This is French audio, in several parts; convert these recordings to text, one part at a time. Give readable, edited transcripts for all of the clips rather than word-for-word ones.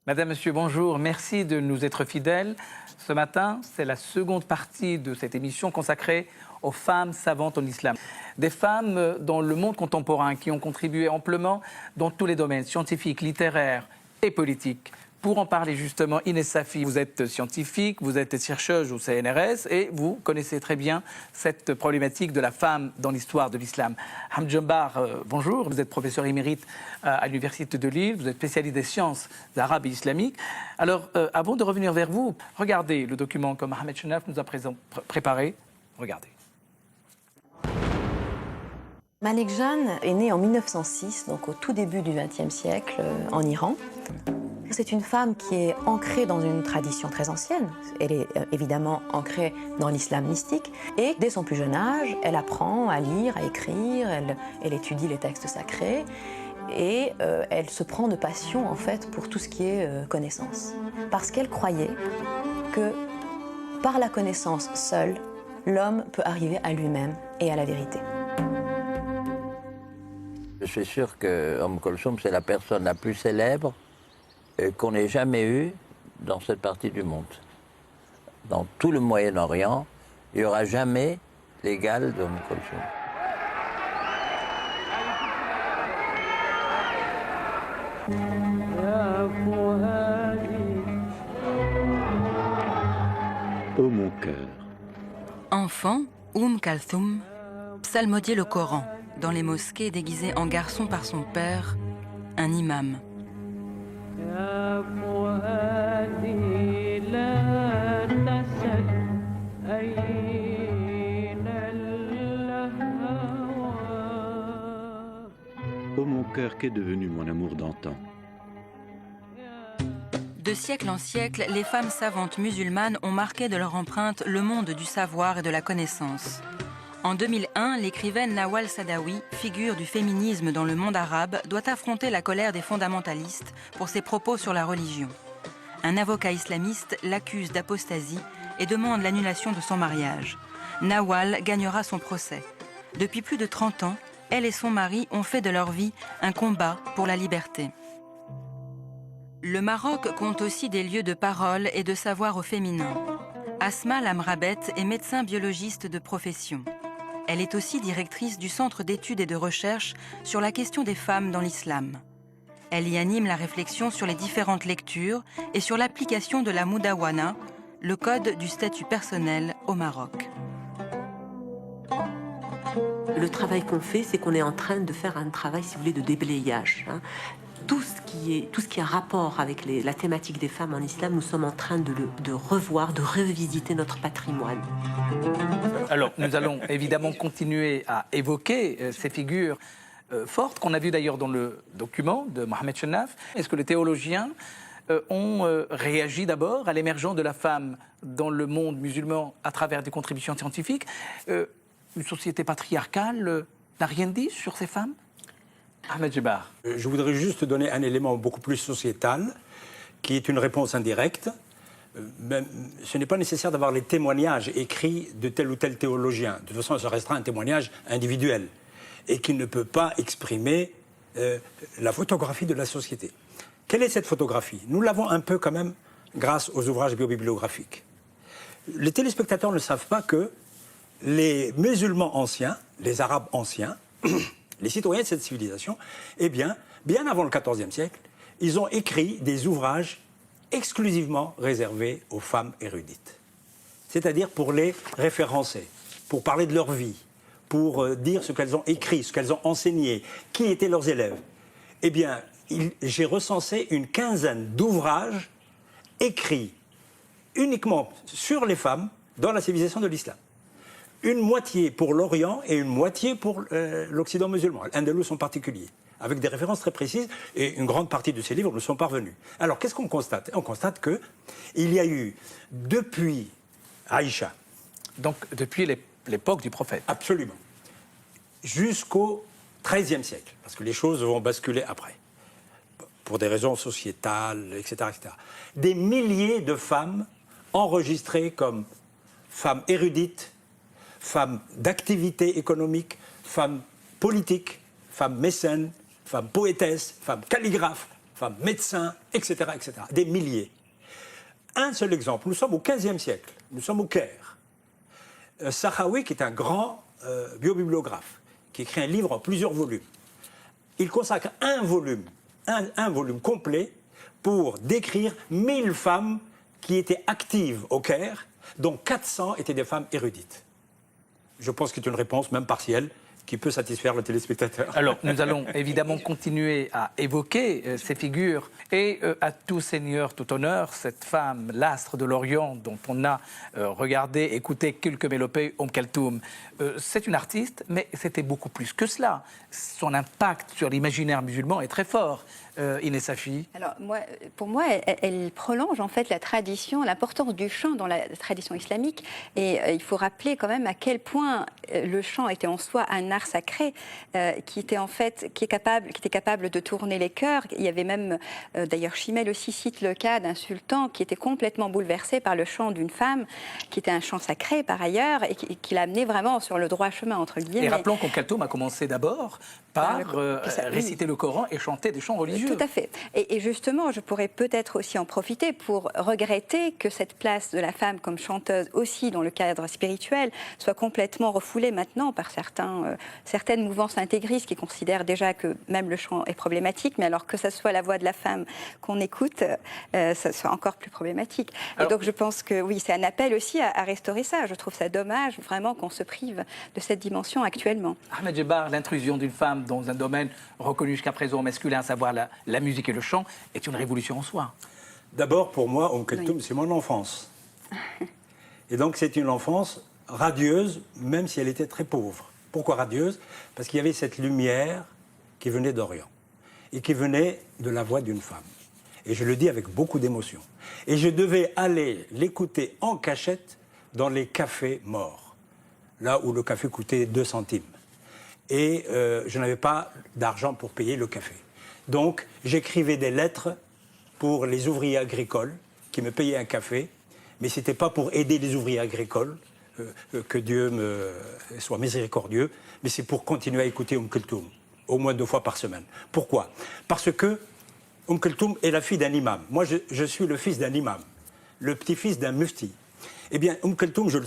Madame, Monsieur, bonjour. Merci de nous être fidèles. Ce matin, c'est la seconde partie de cette émission consacrée aux femmes savantes en islam. Des femmes dans le monde contemporain qui ont contribué amplement dans tous les domaines, scientifiques, littéraires et politiques. Pour en parler justement, Inès Safi, vous êtes scientifique, vous êtes chercheuse au CNRS et vous connaissez très bien cette problématique de la femme dans l'histoire de l'islam. Hamd Jambar, bonjour, vous êtes professeur émérite à l'Université de Lille, vous êtes spécialiste des sciences arabes et islamiques. Alors, avant de revenir vers vous, regardez le document que Mohamed Chenaf nous a préparé. Regardez. Malik Jane est née en 1906, donc au tout début du XXe siècle, en Iran. C'est une femme qui est ancrée dans une tradition très ancienne. Elle est évidemment ancrée dans l'islam mystique. Et dès son plus jeune âge, elle apprend à lire, à écrire, elle étudie les textes sacrés. Et elle se prend de passion, en fait, pour tout ce qui est connaissance. Parce qu'elle croyait que, par la connaissance seule, l'homme peut arriver à lui-même et à la vérité. Je suis sûr que Kolsoum, c'est la personne la plus célèbre qu'on ait jamais eue dans cette partie du monde. Dans tout le Moyen-Orient, il n'y aura jamais l'égal de Kolsoum. Ô mon cœur. Enfant, Kalthoum psalmodiait le Coran dans les mosquées déguisées en garçon par son père, un imam. Ô mon cœur, qu'est devenu mon amour d'antan? De siècle en siècle, les femmes savantes musulmanes ont marqué de leur empreinte le monde du savoir et de la connaissance. En 2001, l'écrivaine Nawal Saadawi, figure du féminisme dans le monde arabe, doit affronter la colère des fondamentalistes pour ses propos sur la religion. Un avocat islamiste l'accuse d'apostasie et demande l'annulation de son mariage. Nawal gagnera son procès. Depuis plus de 30 ans, elle et son mari ont fait de leur vie un combat pour la liberté. Le Maroc compte aussi des lieux de parole et de savoir au féminin. Asma Lamrabet est médecin biologiste de profession. Elle est aussi directrice du Centre d'études et de recherche sur la question des femmes dans l'islam. Elle y anime la réflexion sur les différentes lectures et sur l'application de la Moudawana, le code du statut personnel au Maroc. Le travail qu'on fait, c'est qu'on est en train de faire un travail, si vous voulez, de déblayage. Tout ce qui a rapport avec la thématique des femmes en islam, nous sommes en train de revoir, de revisiter notre patrimoine. Alors, nous allons évidemment continuer à évoquer ces figures fortes qu'on a vues d'ailleurs dans le document de Mohamed Chenaf. Est-ce que les théologiens ont réagi d'abord à l'émergence de la femme dans le monde musulman à travers des contributions scientifiques? Une société patriarcale n'a rien dit sur ces femmes? Ahmed Djebar. Je voudrais juste donner un élément beaucoup plus sociétal, qui est une réponse indirecte. Ce n'est pas nécessaire d'avoir les témoignages écrits de tel ou tel théologien. De toute façon, ça restera un témoignage individuel et qui ne peut pas exprimer la photographie de la société. Quelle est cette photographie? Nous l'avons un peu quand même grâce aux ouvrages biobibliographiques. Les téléspectateurs ne savent pas que les musulmans anciens, les arabes anciens, les citoyens de cette civilisation, eh bien avant le XIVe siècle, ils ont écrit des ouvrages exclusivement réservés aux femmes érudites. C'est-à-dire pour les référencer, pour parler de leur vie, pour dire ce qu'elles ont écrit, ce qu'elles ont enseigné, qui étaient leurs élèves. Eh bien, j'ai recensé une quinzaine d'ouvrages écrits uniquement sur les femmes dans la civilisation de l'islam. Une moitié pour l'Orient et une moitié pour l'Occident musulman, l'Andalous en particulier, avec des références très précises, et une grande partie de ces livres nous sont parvenus. Alors, qu'est-ce qu'on constate? On constate qu'il y a eu, depuis Aïcha... Donc, depuis l'époque du prophète. Absolument. Jusqu'au XIIIe siècle, parce que les choses vont basculer après, pour des raisons sociétales, etc., etc. Des milliers de femmes enregistrées comme femmes érudites, femmes d'activité économique, femmes politiques, femmes mécènes, femmes poétesses, femmes calligraphes, femmes médecins, etc., etc. Des milliers. Un seul exemple, nous sommes au XVe siècle, nous sommes au Caire. Sahawi, qui est un grand biobibliographe, qui écrit un livre en plusieurs volumes, il consacre un volume complet pour décrire 1000 femmes qui étaient actives au Caire, dont 400 étaient des femmes érudites. Je pense que c'est une réponse, même partielle, qui peut satisfaire le téléspectateur. Alors, nous allons évidemment continuer à évoquer ces figures. Et à tout seigneur, tout honneur, cette femme, l'astre de l'Orient, dont on a regardé, écouté quelques mélopées, Kaltoum, c'est une artiste, mais c'était beaucoup plus que cela. Son impact sur l'imaginaire musulman est très fort. Inès Safi. Alors, pour moi, elle prolonge en fait la tradition, l'importance du chant dans la tradition islamique. Et il faut rappeler quand même à quel point le chant était en soi un art sacré qui était capable de tourner les cœurs. Il y avait même, d'ailleurs, Chimel aussi cite le cas d'un sultan qui était complètement bouleversé par le chant d'une femme, qui était un chant sacré par ailleurs, et qui l'a amené vraiment sur le droit chemin, entre guillemets. Et rappelons qu'Kaltoum a commencé d'abord par réciter le Coran et chanter des chants religieux. Tout à fait. Et justement, je pourrais peut-être aussi en profiter pour regretter que cette place de la femme comme chanteuse, aussi dans le cadre spirituel, soit complètement refoulée maintenant par certaines mouvances intégristes qui considèrent déjà que même le chant est problématique, mais alors que ce soit la voix de la femme qu'on écoute, ça soit encore plus problématique. Alors, et donc je pense que oui, c'est un appel aussi à restaurer ça. Je trouve ça dommage vraiment qu'on se prive de cette dimension actuellement. Ahmed Djebar, l'intrusion d'une femme dans un domaine reconnu jusqu'à présent masculin, à savoir la musique et le chant, est une révolution en soi. D'abord, pour moi, Kaltoum, c'est mon enfance. Et donc, c'est une enfance radieuse, même si elle était très pauvre. Pourquoi radieuse? Parce qu'il y avait cette lumière qui venait d'Orient et qui venait de la voix d'une femme. Et je le dis avec beaucoup d'émotion. Et je devais aller l'écouter en cachette dans les cafés morts, là où le café coûtait 2 centimes. Et je n'avais pas d'argent pour payer le café. Donc, j'écrivais des lettres pour les ouvriers agricoles qui me payaient un café, mais ce n'était pas pour aider les ouvriers agricoles, que Dieu me soit miséricordieux, mais c'est pour continuer à écouter Kaltoum, au moins 2 fois par semaine. Pourquoi? Parce que Kaltoum est la fille d'un imam. Moi, je suis le fils d'un imam, le petit-fils d'un mufti. Eh bien, Kaltoum, je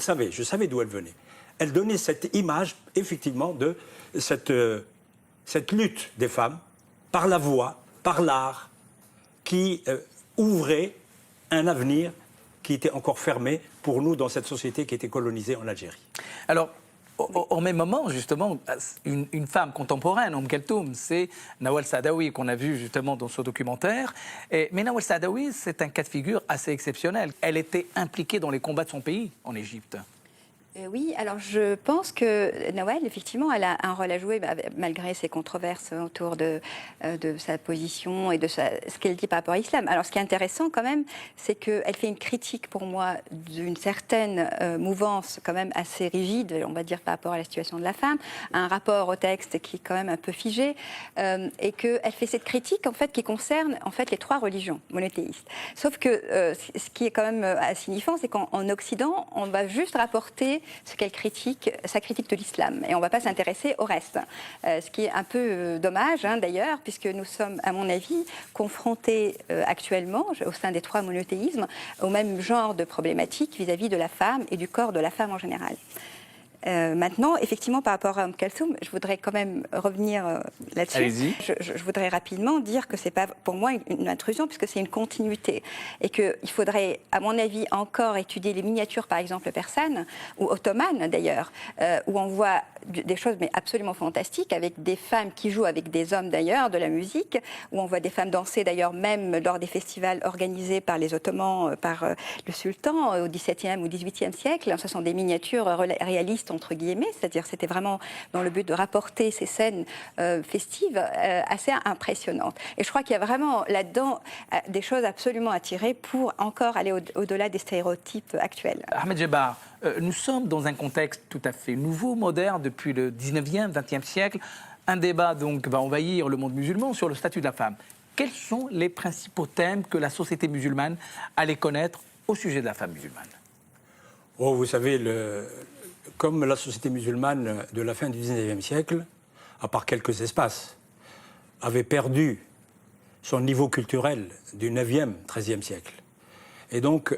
savais d'où elle venait. Elle donnait cette image, effectivement, de cette lutte des femmes, par la voix, par l'art, qui ouvrait un avenir qui était encore fermé pour nous dans cette société qui était colonisée en Algérie. Alors, au même moment, justement, une femme contemporaine, Kaltoum, c'est Nawal Saadawi, qu'on a vu justement dans ce documentaire. Mais Nawal Saadawi, c'est un cas de figure assez exceptionnel. Elle était impliquée dans les combats de son pays, en Égypte. Oui, alors je pense que Nawal, effectivement, elle a un rôle à jouer, malgré ses controverses autour de sa position et de ce qu'elle dit par rapport à l'islam. Alors ce qui est intéressant quand même, c'est qu'elle fait une critique pour moi d'une certaine mouvance quand même assez rigide, on va dire, par rapport à la situation de la femme, un rapport au texte qui est quand même un peu figé, et qu'elle fait cette critique en fait qui concerne en fait les 3 religions monothéistes. Sauf que ce qui est quand même signifiant, c'est qu'en Occident, on va juste rapporter ce qu'elle critique, sa critique de l'islam. Et on ne va pas s'intéresser au reste. Ce qui est un peu dommage, d'ailleurs, puisque nous sommes, à mon avis, confrontés actuellement, au sein des 3 monothéismes, au même genre de problématiques vis-à-vis de la femme et du corps de la femme en général. Maintenant, effectivement, par rapport à Kaltoum, je voudrais quand même revenir là-dessus. Allez-y. Je voudrais rapidement dire que ce n'est pas pour moi une intrusion, puisque c'est une continuité. Et qu'il faudrait, à mon avis, encore étudier les miniatures, par exemple, persanes, ou ottomanes d'ailleurs, où on voit des choses mais absolument fantastiques, avec des femmes qui jouent avec des hommes d'ailleurs, de la musique, où on voit des femmes danser d'ailleurs même lors des festivals organisés par les Ottomans, par le sultan, au XVIIe ou XVIIIe siècle. Ce sont des miniatures réalistes, entre guillemets, c'est-à-dire c'était vraiment dans le but de rapporter ces scènes festives assez impressionnantes. Et je crois qu'il y a vraiment là-dedans des choses absolument à tirer pour encore aller au-delà des stéréotypes actuels. Ahmed Djebar, nous sommes dans un contexte tout à fait nouveau, moderne, depuis le 19e, 20e siècle. Un débat donc va envahir le monde musulman sur le statut de la femme. Quels sont les principaux thèmes que la société musulmane allait connaître au sujet de la femme musulmane? Oh, vous savez, comme la société musulmane de la fin du XIXe siècle, à part quelques espaces, avait perdu son niveau culturel du 9e, 13e siècle. Et donc,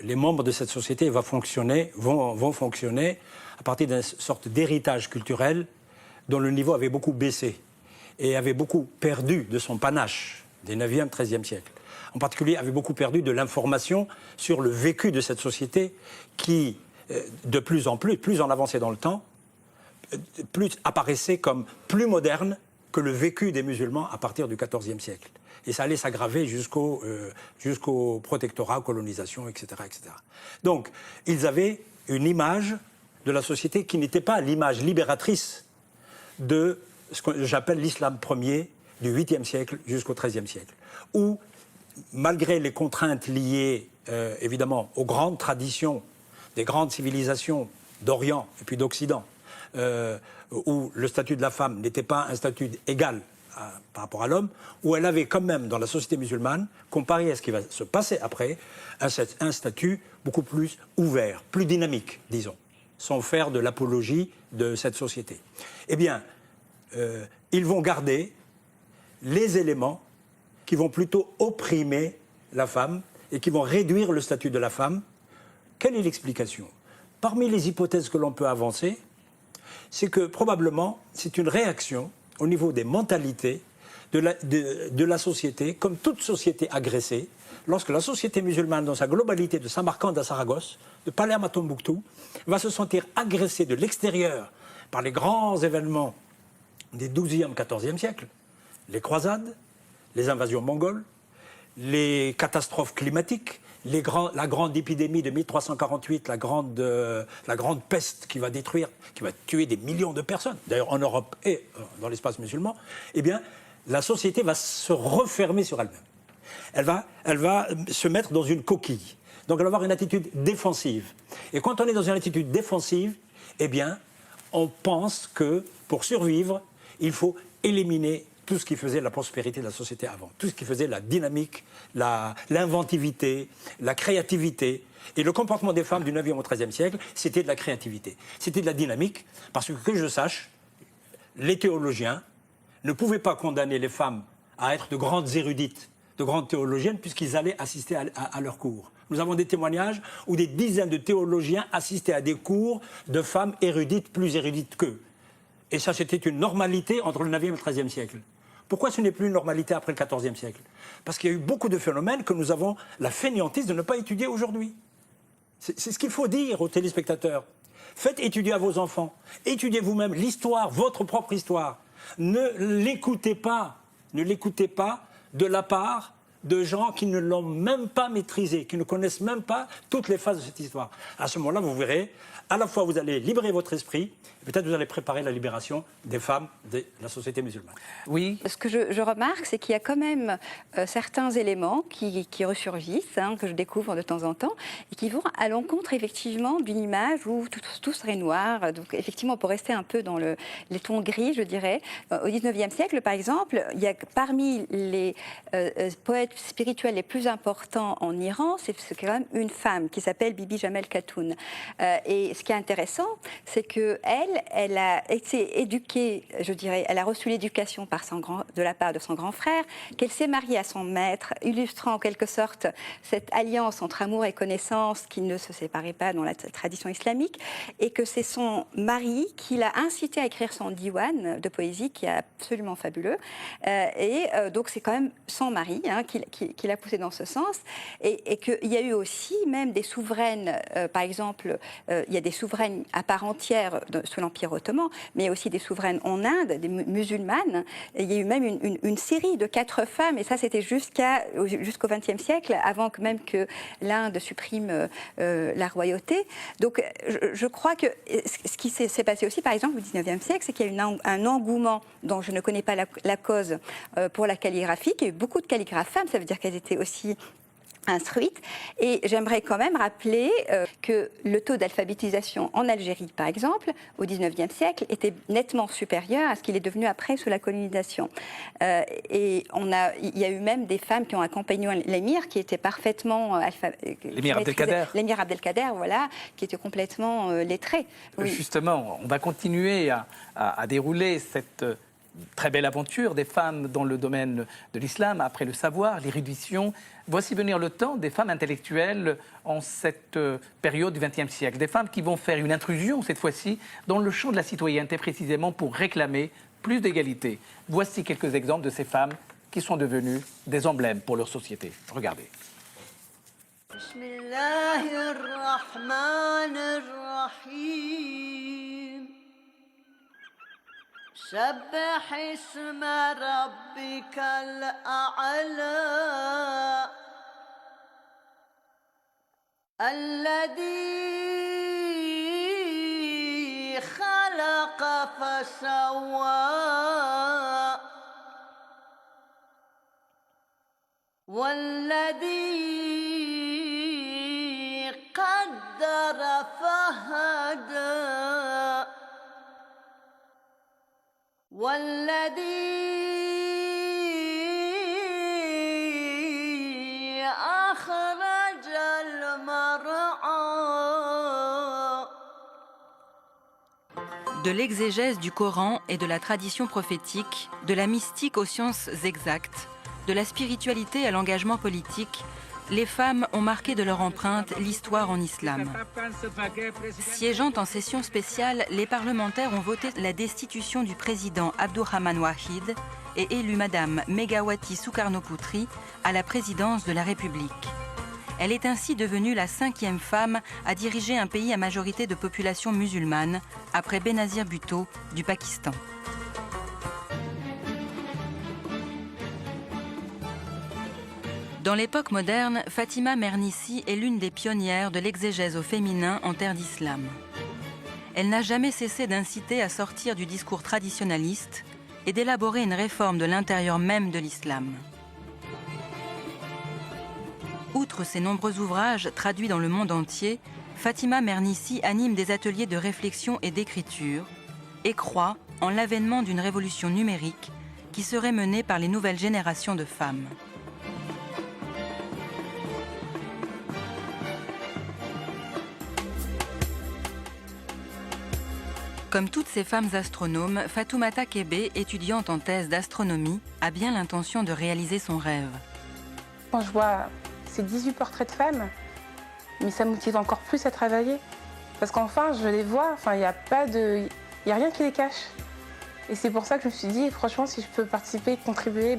les membres de cette société vont fonctionner à partir d'une sorte d'héritage culturel dont le niveau avait beaucoup baissé et avait beaucoup perdu de son panache des 9e, 13e siècles. En particulier, avait beaucoup perdu de l'information sur le vécu de cette société qui, de plus en avançait dans le temps, plus apparaissait comme plus moderne que le vécu des musulmans à partir du XIVe siècle. Et ça allait s'aggraver jusqu'au protectorat, colonisation, etc., etc. Donc, ils avaient une image de la société qui n'était pas l'image libératrice de ce que j'appelle l'islam premier du 8e siècle jusqu'au 13e siècle, où, malgré les contraintes liées, évidemment, aux grandes traditions des grandes civilisations d'Orient et puis d'Occident, où le statut de la femme n'était pas un statut égal par rapport à l'homme, où elle avait quand même, dans la société musulmane, comparé à ce qui va se passer après, un statut beaucoup plus ouvert, plus dynamique, disons, sans faire de l'apologie de cette société. Eh bien, ils vont garder les éléments qui vont plutôt opprimer la femme et qui vont réduire le statut de la femme. Quelle est l'explication? Parmi les hypothèses que l'on peut avancer, c'est que probablement c'est une réaction au niveau des mentalités de la société, comme toute société agressée, lorsque la société musulmane dans sa globalité, de Samarcande à Saragosse, de Palerme à Tombouctou, va se sentir agressée de l'extérieur par les grands événements des 12e, 14e siècles, les croisades, les invasions mongoles, les catastrophes climatiques, la grande épidémie de 1348, la grande peste qui va tuer des millions de personnes, d'ailleurs en Europe et dans l'espace musulman, eh bien, la société va se refermer sur elle-même. Elle va se mettre dans une coquille. Donc elle va avoir une attitude défensive. Et quand on est dans une attitude défensive, eh bien, on pense que pour survivre, il faut éliminer tout ce qui faisait la prospérité de la société avant, tout ce qui faisait la dynamique, l'inventivité, la créativité. Et le comportement des femmes du 9e au 13e siècle, c'était de la créativité, c'était de la dynamique, parce que je sache, les théologiens ne pouvaient pas condamner les femmes à être de grandes érudites, de grandes théologiennes, puisqu'ils allaient assister à leurs cours. Nous avons des témoignages où des dizaines de théologiens assistaient à des cours de femmes érudites, plus érudites qu'eux. Et ça, c'était une normalité entre le 9e et le 13e siècle. Pourquoi ce n'est plus une normalité après le 14e siècle? Parce qu'il y a eu beaucoup de phénomènes que nous avons la fainéantise de ne pas étudier aujourd'hui. C'est ce qu'il faut dire aux téléspectateurs. Faites étudier à vos enfants. Étudiez vous-même l'histoire, votre propre histoire. Ne l'écoutez pas de la part de gens qui ne l'ont même pas maîtrisé, qui ne connaissent même pas toutes les phases de cette histoire. À ce moment-là, vous verrez, à la fois vous allez libérer votre esprit, et peut-être vous allez préparer la libération des femmes de la société musulmane. Oui. Ce que je remarque, c'est qu'il y a quand même certains éléments qui ressurgissent, que je découvre de temps en temps, et qui vont à l'encontre effectivement d'une image où tout serait noir. Donc effectivement, pour rester un peu dans les tons gris, je dirais, au XIXe siècle, par exemple, il y a parmi les poètes spirituels les plus importants en Iran, c'est quand même une femme qui s'appelle Bibi Jamel Khatun. Et ce qui est intéressant, c'est qu'elle a été éduquée, je dirais, elle a reçu l'éducation de la part de son grand frère, qu'elle s'est mariée à son maître, illustrant en quelque sorte cette alliance entre amour et connaissance qui ne se séparait pas dans la tradition islamique, et que c'est son mari qui l'a incité à écrire son diwan de poésie qui est absolument fabuleux. Donc c'est quand même son mari qui l'a poussé dans ce sens, et qu'il y a eu aussi même des souveraines, par exemple, il y a des souveraines à part entière sous l'Empire ottoman, mais il y a aussi des souveraines en Inde, des musulmanes. Et il y a eu même une série de 4 femmes, et ça c'était jusqu'au XXe siècle, avant même que l'Inde supprime la royauté. Donc je crois que ce qui s'est passé aussi, par exemple, au XIXe siècle, c'est qu'il y a eu un engouement dont je ne connais pas la cause pour la calligraphie, qu'il y a eu beaucoup de calligraphes femmes, ça veut dire qu'elles étaient aussi instruites. Et j'aimerais quand même rappeler que le taux d'alphabétisation en Algérie, par exemple, au XIXe siècle, était nettement supérieur à ce qu'il est devenu après sous la colonisation. Et il y a eu même des femmes qui ont accompagné l'émir, qui étaient parfaitement l'émir Abdelkader. L'émir Abdelkader, voilà, qui était complètement lettré. Oui. Justement, on va continuer à dérouler cette très belle aventure des femmes dans le domaine de l'islam, après le savoir, l'érudition. Voici venir le temps des femmes intellectuelles en cette période du XXe siècle. Des femmes qui vont faire une intrusion, cette fois-ci, dans le champ de la citoyenneté, précisément pour réclamer plus d'égalité. Voici quelques exemples de ces femmes qui sont devenues des emblèmes pour leur société. Regardez. سبح اسم ربك الأعلى الذي خلق فسوى والذي قدر فهدى والذي أخرج المرعى. De l'exégèse du Coran et de la tradition prophétique, de la mystique aux sciences exactes, de la spiritualité à l'engagement politique, les femmes ont marqué de leur empreinte l'histoire en islam. Siégeant en session spéciale, les parlementaires ont voté la destitution du président Abdurrahman Wahid et élu Madame Megawati Sukarnoputri à la présidence de la République. Elle est ainsi devenue la 5e femme à diriger un pays à majorité de population musulmane, après Benazir Bhutto du Pakistan. Dans l'époque moderne, Fatima Mernissi est l'une des pionnières de l'exégèse au féminin en terre d'islam. Elle n'a jamais cessé d'inciter à sortir du discours traditionnaliste et d'élaborer une réforme de l'intérieur même de l'islam. Outre ses nombreux ouvrages traduits dans le monde entier, Fatima Mernissi anime des ateliers de réflexion et d'écriture et croit en l'avènement d'une révolution numérique qui serait menée par les nouvelles générations de femmes. Comme toutes ces femmes astronomes, Fatoumata Kébé, étudiante en thèse d'astronomie, a bien l'intention de réaliser son rêve. Quand je vois ces 18 portraits de femmes, mais ça me motive encore plus à travailler. Parce qu'enfin, je les vois, il n'y a rien qui les cache. Et c'est pour ça que je me suis dit, franchement, si je peux participer, contribuer,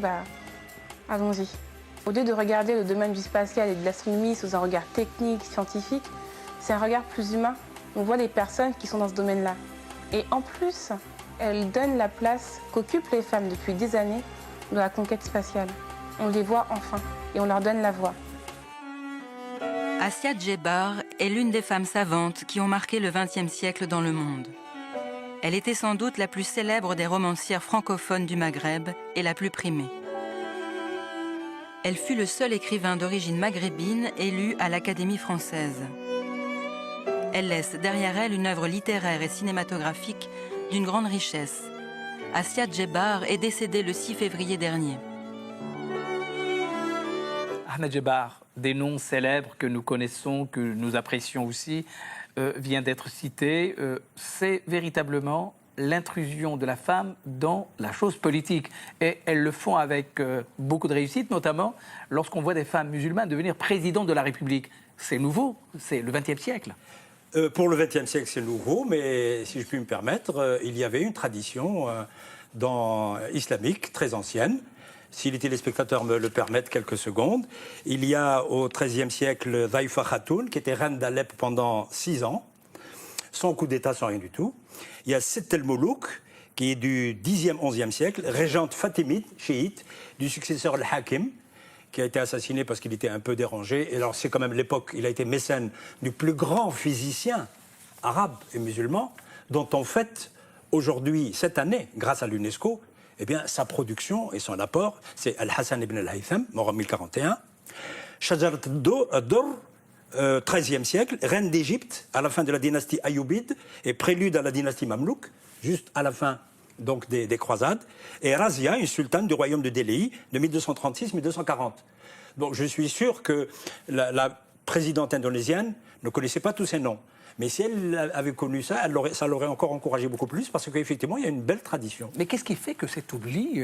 allons-y. Au lieu de regarder le domaine du spatial et de l'astronomie sous un regard technique, scientifique, c'est un regard plus humain. On voit les personnes qui sont dans ce domaine-là. Et en plus, elle donne la place qu'occupent les femmes depuis des années dans la conquête spatiale. On les voit enfin et on leur donne la voix. Assia Djebar est l'une des femmes savantes qui ont marqué le XXe siècle dans le monde. Elle était sans doute la plus célèbre des romancières francophones du Maghreb et la plus primée. Elle fut le seul écrivain d'origine maghrébine élu à l'Académie française. Elle laisse derrière elle une œuvre littéraire et cinématographique d'une grande richesse. Assia Djebar est décédée le 6 février dernier. Ahmed Djebar, des noms célèbres que nous connaissons, que nous apprécions aussi, vient d'être cité. C'est véritablement l'intrusion de la femme dans la chose politique. Et elles le font avec beaucoup de réussite, notamment lorsqu'on voit des femmes musulmanes devenir présidentes de la République. C'est nouveau, c'est le XXe siècle. Pour le XXe siècle, c'est nouveau, mais si je puis me permettre, il y avait une tradition islamique très ancienne. Si les téléspectateurs me le permettent quelques secondes, il y a au XIIIe siècle Dhaifa Khatoun, qui était reine d'Alep pendant 6 ans, sans coup d'État, sans rien du tout. Il y a Sett el-Moulouk, qui est du Xe, XIe siècle, régente fatimide, chiite, du successeur al-Hakim, qui a été assassiné parce qu'il était un peu dérangé. Et alors c'est quand même l'époque, il a été mécène du plus grand physicien arabe et musulman, dont on fête aujourd'hui, cette année, grâce à l'UNESCO, eh bien, sa production et son apport, c'est Al-Hassan ibn al-Haytham, mort en 1041. Shajarat ad-Durr, XIIIe siècle, reine d'Égypte, à la fin de la dynastie Ayyubide, et prélude à la dynastie Mamelouk, juste à la fin donc des croisades, et Razia, une sultane du royaume de Delhi, de 1236-1240. Donc je suis sûr que la présidente indonésienne ne connaissait pas tous ces noms. Mais si elle avait connu ça, ça l'aurait encore encouragé beaucoup plus, parce qu'effectivement, il y a une belle tradition. Mais qu'est-ce qui fait que cet oubli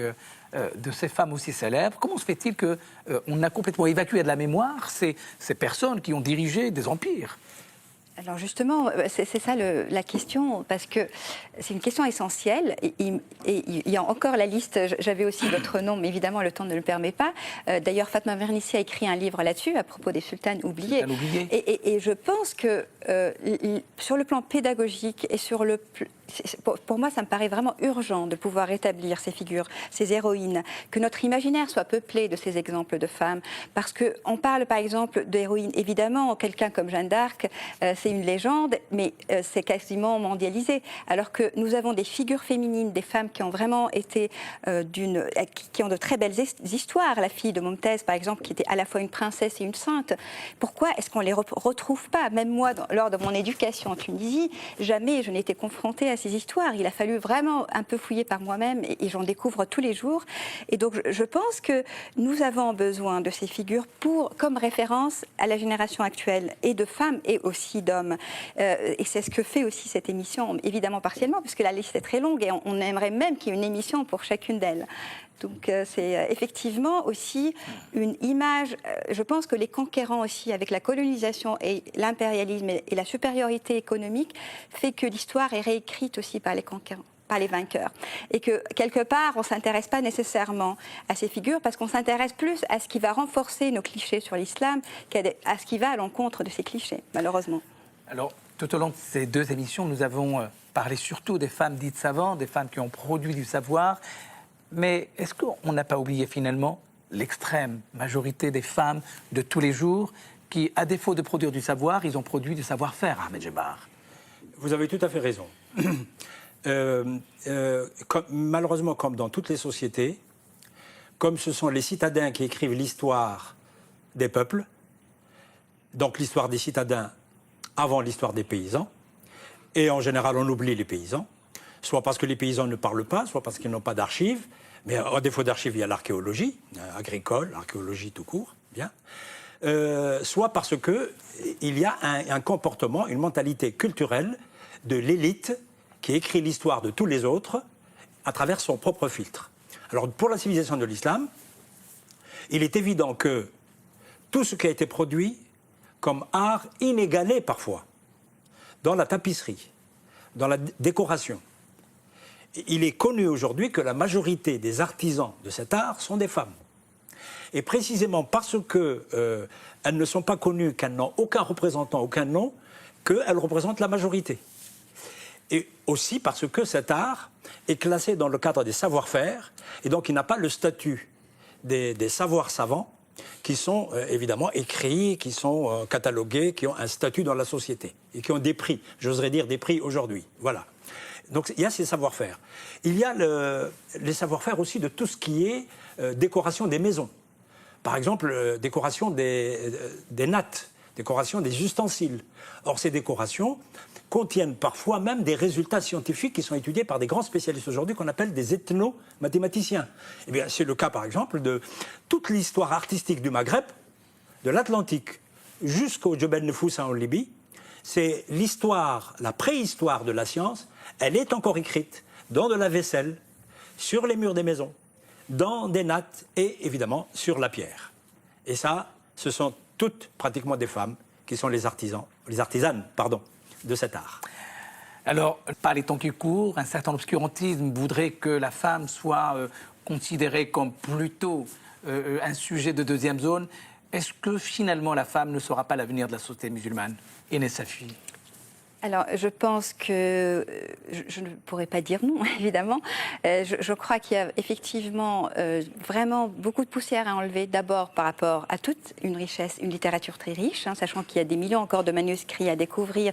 de ces femmes aussi célèbres, comment se fait-il qu'on a complètement évacué de la mémoire ces personnes qui ont dirigé des empires ? Alors justement, c'est ça la question, parce que c'est une question essentielle. Et il y a encore la liste, j'avais aussi d'autres noms, mais évidemment le temps ne le permet pas. D'ailleurs, Fatma Mernissi a écrit un livre là-dessus, à propos des sultanes oubliées. Et je pense que sur le plan pédagogique et sur le... Pour moi, ça me paraît vraiment urgent de pouvoir rétablir ces figures, ces héroïnes, que notre imaginaire soit peuplé de ces exemples de femmes. Parce qu'on parle, par exemple, d'héroïnes. Évidemment, quelqu'un comme Jeanne d'Arc, c'est une légende, mais c'est quasiment mondialisé. Alors que nous avons des figures féminines, des femmes qui ont vraiment été qui ont de très belles histoires. La fille de Momtez, par exemple, qui était à la fois une princesse et une sainte. Pourquoi est-ce qu'on ne les retrouve pas ? Même moi, lors de mon éducation en Tunisie, jamais je n'ai été confrontée à ces histoires. Il a fallu vraiment un peu fouiller par moi-même et j'en découvre tous les jours. Et donc je pense que nous avons besoin de ces figures comme référence à la génération actuelle, et de femmes et aussi d'hommes. Et c'est ce que fait aussi cette émission, évidemment partiellement, puisque la liste est très longue et on aimerait même qu'il y ait une émission pour chacune d'elles. Donc c'est effectivement aussi une image, je pense que les conquérants aussi, avec la colonisation et l'impérialisme et la supériorité économique, fait que l'histoire est réécrite aussi par les conquérants, par les vainqueurs. Et que quelque part, on ne s'intéresse pas nécessairement à ces figures parce qu'on s'intéresse plus à ce qui va renforcer nos clichés sur l'islam qu'à ce qui va à l'encontre de ces clichés, malheureusement. Alors, tout au long de ces deux émissions, nous avons parlé surtout des femmes dites savantes, des femmes qui ont produit du savoir. Mais est-ce qu'on n'a pas oublié finalement l'extrême majorité des femmes de tous les jours qui, à défaut de produire du savoir, ils ont produit du savoir-faire, Ahmed Djebar ? Vous avez tout à fait raison. Malheureusement, comme dans toutes les sociétés, comme ce sont les citadins qui écrivent l'histoire des peuples, donc l'histoire des citadins avant l'histoire des paysans, et en général on oublie les paysans, soit parce que les paysans ne parlent pas, soit parce qu'ils n'ont pas d'archives. Mais à défaut d'archives, il y a l'archéologie agricole, l'archéologie tout court, bien. Soit parce qu'il y a un comportement, une mentalité culturelle de l'élite qui écrit l'histoire de tous les autres à travers son propre filtre. Alors pour la civilisation de l'islam, il est évident que tout ce qui a été produit comme art inégalé parfois, dans la tapisserie, dans la décoration, il est connu aujourd'hui que la majorité des artisans de cet art sont des femmes. Et précisément parce qu'elles ne sont pas connues, qu'elles n'ont aucun représentant, aucun nom, qu'elles représentent la majorité. Et aussi parce que cet art est classé dans le cadre des savoir-faire, et donc il n'a pas le statut des savoirs savants, qui sont évidemment écrits, qui sont catalogués, qui ont un statut dans la société, et qui ont des prix, j'oserais dire des prix aujourd'hui. Voilà. Donc il y a ces savoir-faire. Il y a les savoir-faire aussi de tout ce qui est décoration des maisons. Par exemple, décoration des nattes, décoration des ustensiles. Or, ces décorations contiennent parfois même des résultats scientifiques qui sont étudiés par des grands spécialistes aujourd'hui qu'on appelle des ethnomathématiciens. Eh bien, c'est le cas, par exemple, de toute l'histoire artistique du Maghreb, de l'Atlantique jusqu'au Djebel Nefoussa en Libye. C'est l'histoire, la préhistoire de la science. Elle est encore écrite dans de la vaisselle, sur les murs des maisons, dans des nattes et évidemment sur la pierre. Et ça, ce sont toutes pratiquement des femmes qui sont les artisanes de cet art. Alors, par les temps qui courent, un certain obscurantisme voudrait que la femme soit considérée comme plutôt un sujet de deuxième zone. Est-ce que finalement la femme ne sera pas l'avenir de la société musulmane ? Inès Safi. Alors, je pense que je ne pourrais pas dire non, évidemment. Je crois qu'il y a effectivement vraiment beaucoup de poussière à enlever, d'abord par rapport à toute une richesse, une littérature très riche, sachant qu'il y a des millions encore de manuscrits à découvrir,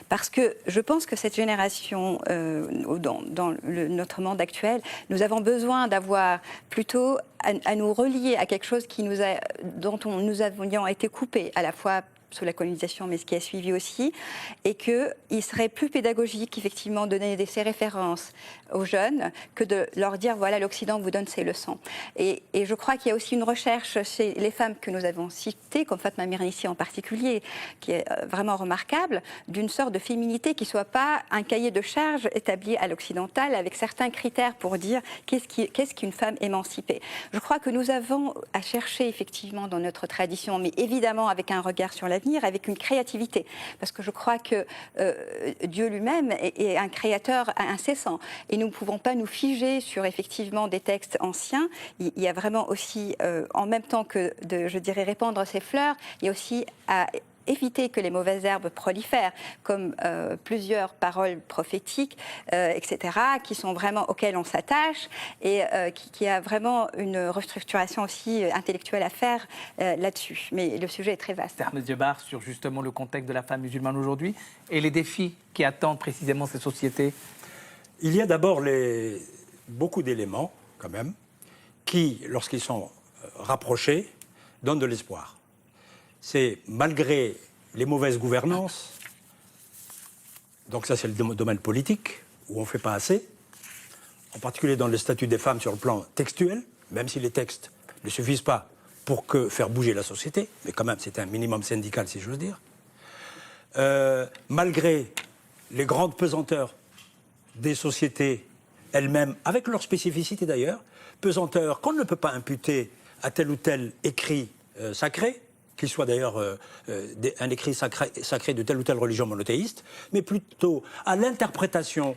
parce que je pense que cette génération, dans notre monde actuel, nous avons besoin d'avoir plutôt à nous relier à quelque chose dont nous avions été coupés, à la fois sous la colonisation, mais ce qui a suivi aussi, et qu'il serait plus pédagogique, effectivement, de donner ces références aux jeunes que de leur dire, voilà, l'Occident vous donne ses leçons. Et je crois qu'il y a aussi une recherche chez les femmes que nous avons citées, comme Fatma Mernissi en particulier, qui est vraiment remarquable, d'une sorte de féminité qui ne soit pas un cahier de charges établi à l'occidental avec certains critères pour dire qu'est-ce qu'une femme émancipée. Je crois que nous avons à chercher effectivement dans notre tradition, mais évidemment avec un regard sur l'avenir, avec une créativité, parce que je crois que Dieu lui-même est un créateur incessant, et nous ne pouvons pas nous figer sur effectivement des textes anciens. Il y a vraiment aussi, en même temps que je dirais répandre ces fleurs, il y a aussi à éviter que les mauvaises herbes prolifèrent, comme plusieurs paroles prophétiques, etc., qui sont vraiment auxquelles on s'attache, et qui a vraiment une restructuration aussi intellectuelle à faire là-dessus. Mais le sujet est très vaste. Ahmed Djebar, sur justement le contexte de la femme musulmane aujourd'hui et les défis qui attendent précisément ces sociétés. Il y a d'abord beaucoup d'éléments, quand même, qui, lorsqu'ils sont rapprochés, donnent de l'espoir. C'est malgré les mauvaises gouvernances, donc ça c'est le domaine politique, où on ne fait pas assez, en particulier dans le statut des femmes sur le plan textuel, même si les textes ne suffisent pas pour faire bouger la société, mais quand même c'est un minimum syndical si j'ose dire, malgré les grandes pesanteurs des sociétés elles-mêmes, avec leurs spécificités d'ailleurs, pesanteurs qu'on ne peut pas imputer à tel ou tel écrit sacré, qu'il soit d'ailleurs un écrit sacré de telle ou telle religion monothéiste, mais plutôt à l'interprétation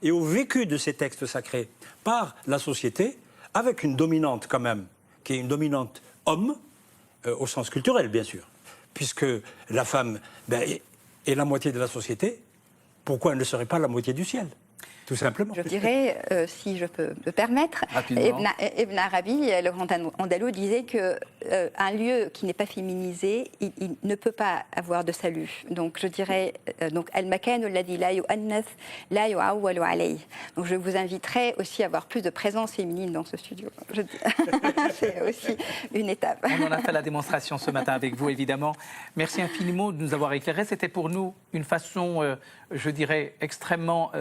et au vécu de ces textes sacrés par la société, avec une dominante quand même, qui est une dominante homme, au sens culturel bien sûr, puisque la femme est la moitié de la société, pourquoi elle ne serait pas la moitié du ciel ? Tout simplement. Je dirais, si je peux me permettre, Ibn Arabi, le grand andalou, disait qu'un lieu qui n'est pas féminisé, il ne peut pas avoir de salut. Donc je dirais, al-makan alladhi la yu'annath la yu'awwalu alayh. Donc je vous inviterai aussi à avoir plus de présence féminine dans ce studio. C'est aussi une étape. On en a fait la démonstration ce matin avec vous, évidemment. Merci infiniment de nous avoir éclairés. C'était pour nous une façon, je dirais, extrêmement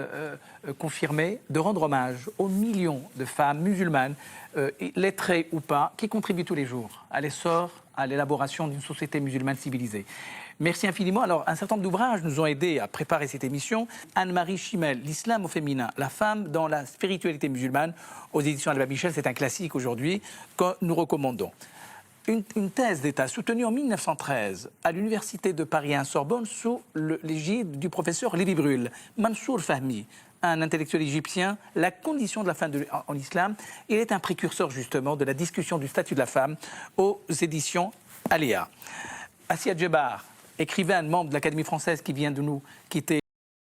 confirmée de rendre hommage aux millions de femmes musulmanes, lettrées ou pas, qui contribuent tous les jours à l'essor, à l'élaboration d'une société musulmane civilisée. Merci infiniment. Alors, un certain nombre d'ouvrages nous ont aidés à préparer cette émission. Anne-Marie Chimel, L'islam au féminin, la femme dans la spiritualité musulmane, aux éditions Albin Michel, c'est un classique aujourd'hui que nous recommandons. Une thèse d'État soutenue en 1913 à l'Université de Paris 1 Sorbonne sous l'égide du professeur Lévi Brûle, Mansour Fahmi, un intellectuel égyptien, la condition de la femme en islam. Il est un précurseur justement de la discussion du statut de la femme aux éditions Aléa. Assia Djebar, écrivain, membre de l'Académie française qui vient de nous quitter.